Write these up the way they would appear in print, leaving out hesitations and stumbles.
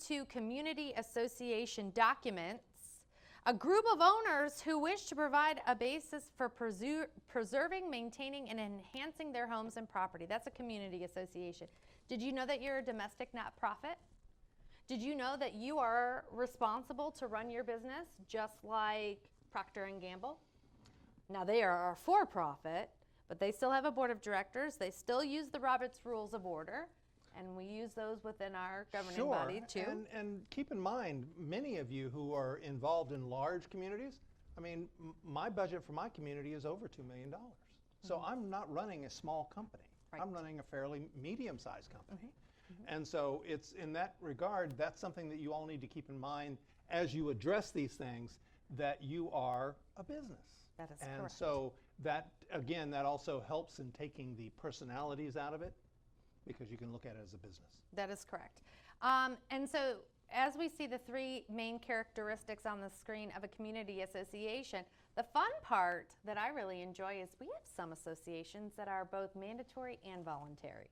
to community association documents. A group of owners who wish to provide a basis for preserving, maintaining, and enhancing their homes and property. That's a community association. Did you know that you're a domestic not-profit? Did you know that you are responsible to run your business just like Procter & Gamble? Now they are a for-profit, but they still have a board of directors. They still use the Roberts Rules of Order, and we use those within our governing body too. And keep in mind, many of you who are involved in large communities, I mean, my budget for my community is over $2 million. So I'm not running a small company. Right. I'm running a fairly medium-sized company. Mm-hmm. And so it's in that regard, that's something that you all need to keep in mind as you address these things, that you are a business. That is and correct. So that, again, that also helps in taking the personalities out of it, because you can look at it as a business. That is correct. And so as we see the three main characteristics on the screen of a community association, the fun part that I really enjoy is we have some associations that are both mandatory and voluntary.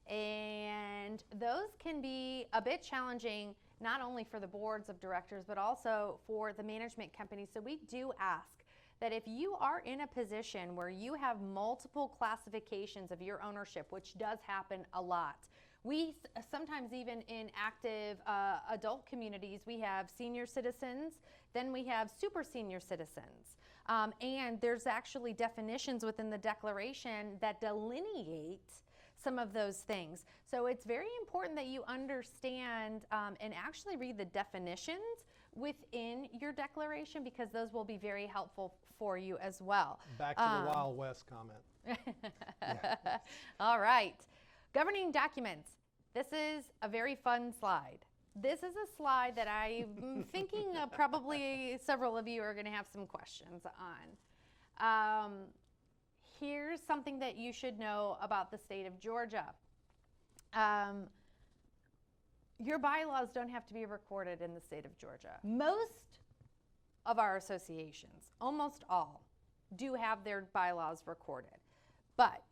And those can be a bit challenging, not only for the boards of directors, but also for the management companies. So we do ask that if you are in a position where you have multiple classifications of your ownership, which does happen a lot, we sometimes even in active adult communities, we have senior citizens, then we have super senior citizens. And there's actually definitions within the declaration that delineate some of those things. So it's very important that you understand and actually read the definitions within your declaration, because those will be very helpful for you as well. Back to the Wild West comment. All right. Governing documents. This is a very fun slide. This is a slide that I'm thinking probably several of you are going to have some questions on. Here's something that you should know about the state of Georgia. Your bylaws don't have to be recorded in the state of Georgia. Most of our associations, almost all, do have their bylaws recorded. But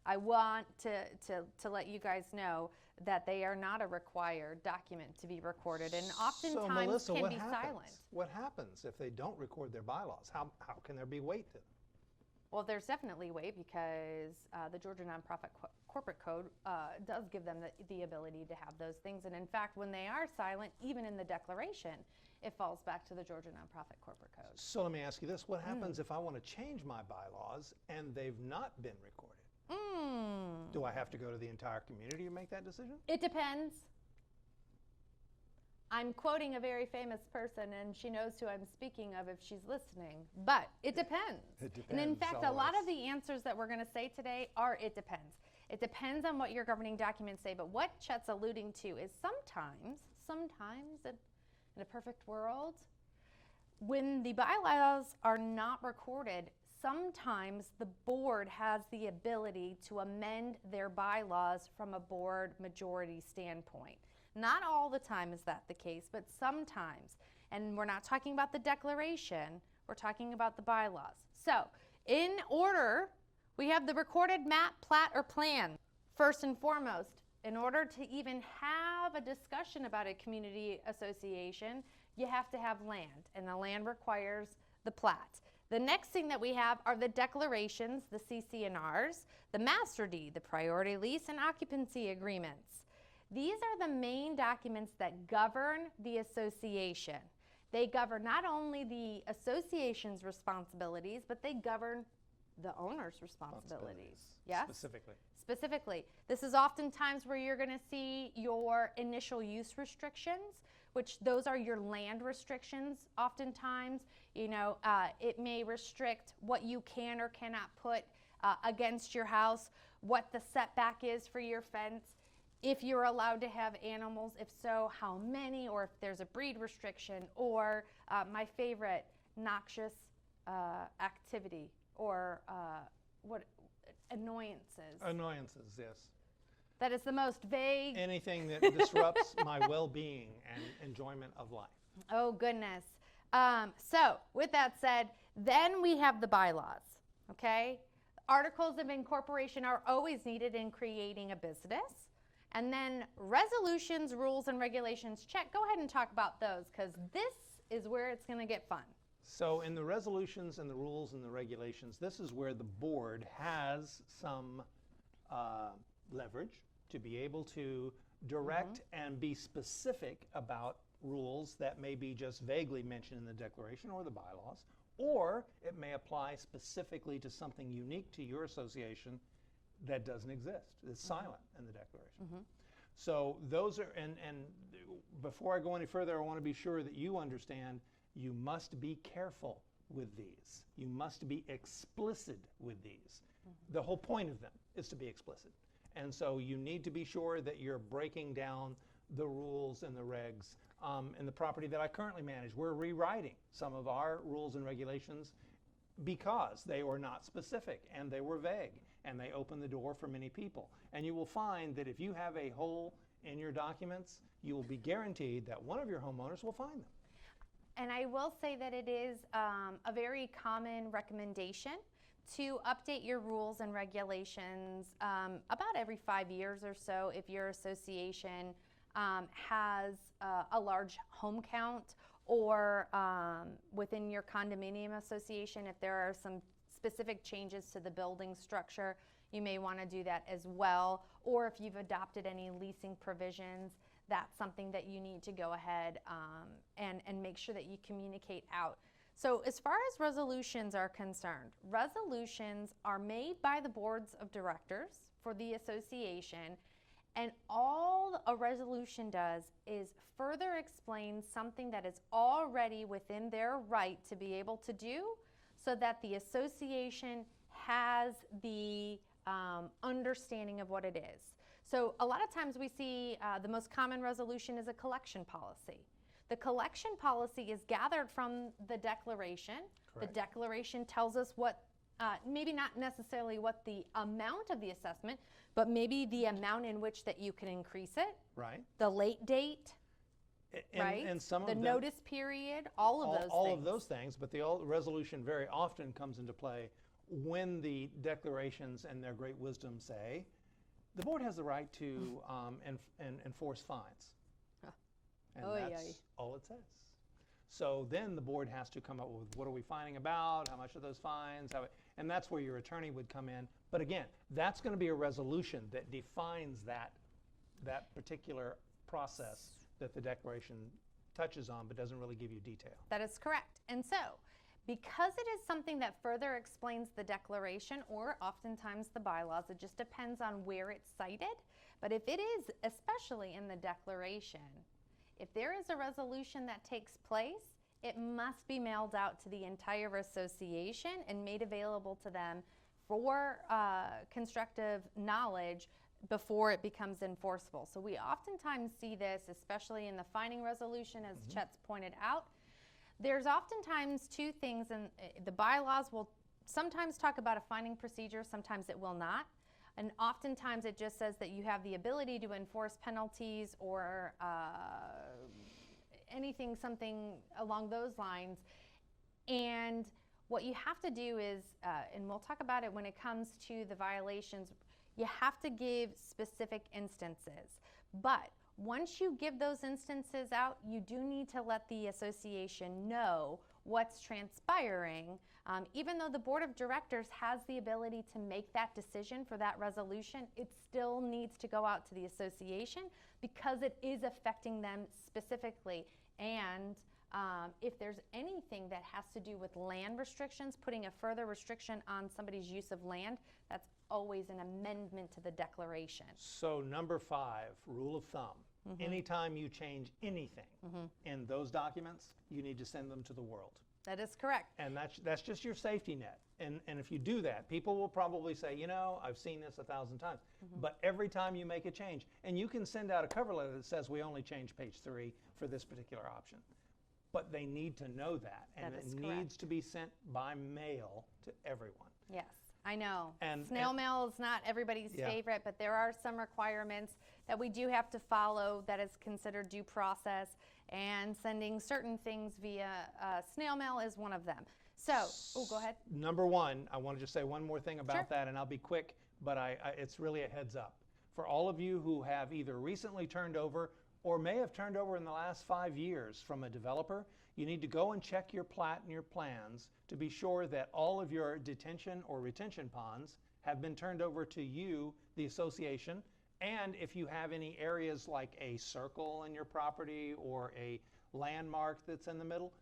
I want to let you guys know that they are not a required document to be recorded, and oftentimes so Melissa, can what be happens? silent. What happens if they don't record their bylaws? How can there be weight to them? Well, there's definitely weight, because the Georgia Nonprofit Corporate Code does give them the ability to have those things. And in fact, when they are silent, even in the declaration, it falls back to the Georgia Nonprofit Corporate Code. So let me ask you this. What happens if I want to change my bylaws and they've not been recorded? Do I have to go to the entire community to make that decision? It depends. I'm quoting a very famous person, and she knows who I'm speaking of if she's listening, but it depends. It depends. And in fact, always. a lot of the answers that we're going to say today are it depends. It depends on what your governing documents say, but what Chet's alluding to is sometimes in a perfect world, when the bylaws are not recorded, sometimes the board has the ability to amend their bylaws from a board majority standpoint. Not all the time is that the case, but sometimes. And we're not talking about the declaration, we're talking about the bylaws. So, in order, we have the recorded map, plat, or plan. First and foremost, in order to even have a discussion about a community association, you have to have land, and the land requires the plat. The next thing that we have are the declarations, the CC&Rs, the master deed, the priority lease, and occupancy agreements. These are the main documents that govern the association. They govern not only the association's responsibilities, but they govern the owner's responsibilities. Yes? Specifically. This is oftentimes where you're going to see your initial use restrictions, which those are your land restrictions oftentimes. You know, it may restrict what you can or cannot put against your house, what the setback is for your fence, if you're allowed to have animals, if so, how many, or if there's a breed restriction, or my favorite, noxious activity, or what annoyances. Annoyances, yes. That is the most vague. Anything that disrupts my well-being and enjoyment of life. Oh, goodness. So, with that said, then we have the bylaws, okay? Articles of incorporation are always needed in creating a business. And then resolutions, rules, and regulations. Chet, go ahead and talk about those, because this is where it's going to get fun. So in the resolutions and the rules and the regulations, this is where the board has some leverage to be able to direct and be specific about rules that may be just vaguely mentioned in the declaration or the bylaws, or it may apply specifically to something unique to your association that doesn't exist. It's silent in the declaration. So those are, and before I go any further, I want to be sure that you understand you must be careful with these. You must be explicit with these. The whole point of them is to be explicit. And so you need to be sure that you're breaking down the rules and the regs. In the property that I currently manage, we're rewriting some of our rules and regulations because they were not specific and they were vague and they open the door for many people. And you will find that if you have a hole in your documents, you will be guaranteed that one of your homeowners will find them. And I will say that it is a very common recommendation to update your rules and regulations about every 5 years or so if your association has a large home count, or within your condominium association, if there are some specific changes to the building structure, you may want to do that as well. Or if you've adopted any leasing provisions, that's something that you need to go ahead and make sure that you communicate out. So as far as resolutions are concerned, resolutions are made by the boards of directors for the association, and all a resolution does is further explain something that is already within their right to be able to do, so that the association has the understanding of what it is. So a lot of times we see the most common resolution is a collection policy. The collection policy is gathered from the declaration. Correct. The declaration tells us what, maybe not necessarily what the amount of the assessment, but maybe the amount in which that you can increase it. Right. The late date, right? And some the of them, notice period, all of those things. all of those things, but the resolution very often comes into play when the declarations and their great wisdom say the board has the right to enforce fines. And that's all it says. So then the board has to come up with, what are we fining about, how much are those fines, and that's where your attorney would come in. But again, that's going to be a resolution that defines that particular process that the declaration touches on but doesn't really give you detail. That is correct. And so, because it is something that further explains the declaration, or oftentimes the bylaws, it just depends on where it's cited, but if it is especially in the declaration, if there is a resolution that takes place, it must be mailed out to the entire association and made available to them for constructive knowledge before it becomes enforceable. So we oftentimes see this, especially in the fining resolution, as Chet's pointed out. There's oftentimes two things, and the bylaws will sometimes talk about a fining procedure, sometimes it will not. And oftentimes it just says that you have the ability to enforce penalties or anything, something along those lines. And what you have to do is, and we'll talk about it when it comes to the violations, you have to give specific instances. But once you give those instances out, you do need to let the association know what's transpiring. Even though the board of directors has the ability to make that decision for that resolution, it still needs to go out to the association because it is affecting them specifically. And if there's anything that has to do with land restrictions, putting a further restriction on somebody's use of land, that's always an amendment to the declaration. So number 5, rule of thumb, anytime you change anything in those documents, you need to send them to the world. That is correct. And that's just your safety net. And if you do that, people will probably say, you know, I've seen this 1,000 times. But every time you make a change, and you can send out a cover letter that says we only changed page 3 for this particular option. But they need to know that. And it needs to be sent by mail to everyone. Yes, I know. And snail mail is not everybody's favorite, but there are some requirements that we do have to follow that is considered due process, and sending certain things via snail mail is one of them. So, go ahead. Number 1, I want to just say one more thing about that, and I'll be quick, but it's really a heads up. For all of you who have either recently turned over or may have turned over in the last 5 years from a developer, you need to go and check your plat and your plans to be sure that all of your detention or retention ponds have been turned over to you, the association. And if you have any areas like a circle in your property or a landmark that's in the middle,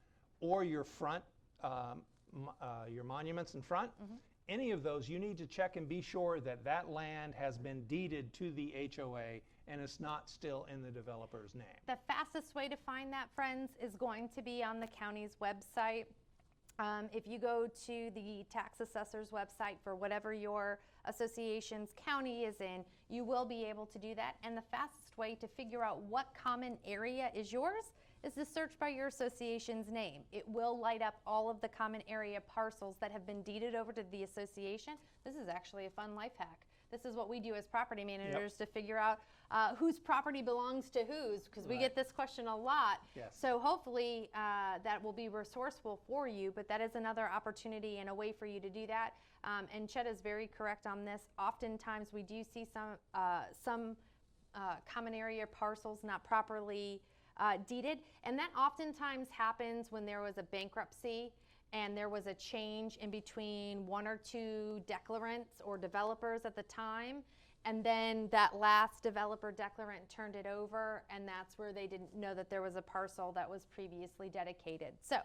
or your front, your monuments in front, any of those, you need to check and be sure that that land has been deeded to the HOA and it's not still in the developer's name. The fastest way to find that, friends, is going to be on the county's website. If you go to the tax assessor's website for whatever your association's county is in, you will be able to do that. And the fastest way to figure out what common area is yours is to search by your association's name. It will light up all of the common area parcels that have been deeded over to the association. This is actually a fun life hack. This is what we do as property managers to figure out whose property belongs to whose, because we get this question a lot. Yes. So hopefully that will be resourceful for you, but that is another opportunity and a way for you to do that. And Chet is very correct on this. Oftentimes we do see some common area parcels not properly deeded, and that oftentimes happens when there was a bankruptcy and there was a change in between one or two declarants or developers at the time, and then that last developer declarant turned it over, and that's where they didn't know that there was a parcel that was previously dedicated. So